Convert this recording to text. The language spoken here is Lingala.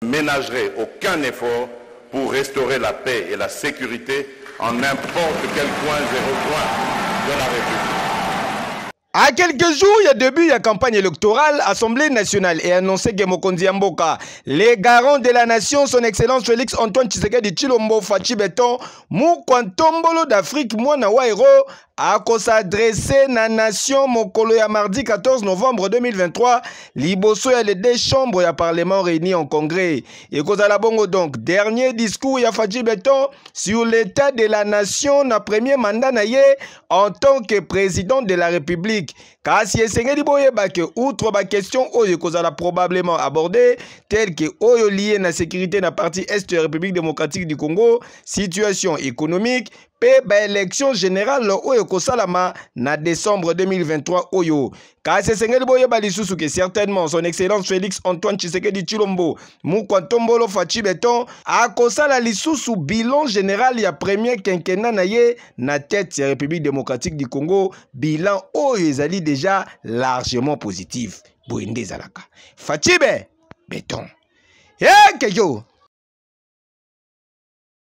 ménagerai aucun effort pour restaurer la paix et la sécurité en n'importe quel coin et recoin de la République. À quelques jours, il y a début de la campagne électorale, Assemblée nationale et annoncé que Mokonzi Mboka, les garants de la nation, son excellence Félix Antoine Tshisekedi Tshilombo Fachi Beton, Mukwantombolo d'Afrique, Mwana Wairo, a s'adresser na nation mokolo ya mardi 14 novembre 2023, liboso ya les deux chambres ya parlement réunis en congrès. Et kozala bongo donc, dernier discours ya Fachi Beton sur l'état de la nation na premier mandat na ye en tant que président de la République. Kasi esengeli boyeba ke outre ba question oyo kozala probablement abordé tel que oyo lié na sécurité na partie est de la République démocratique du Congo, situation économique, pe ba élection générale oyo kosalama na décembre 2023 oyo. Kasi esengeli boyeba lisusu ke certainement son excellence Félix Antoine Tshisekedi Tshilombo Mukwantombolo Fachi Beton a kosala lisusu bilan général ya premier quinquennat na ye na tête ya République démocratique du Congo, bilan oyo ezali déjà largement positif. Boende zalaka. Fachi Beton. Kejo.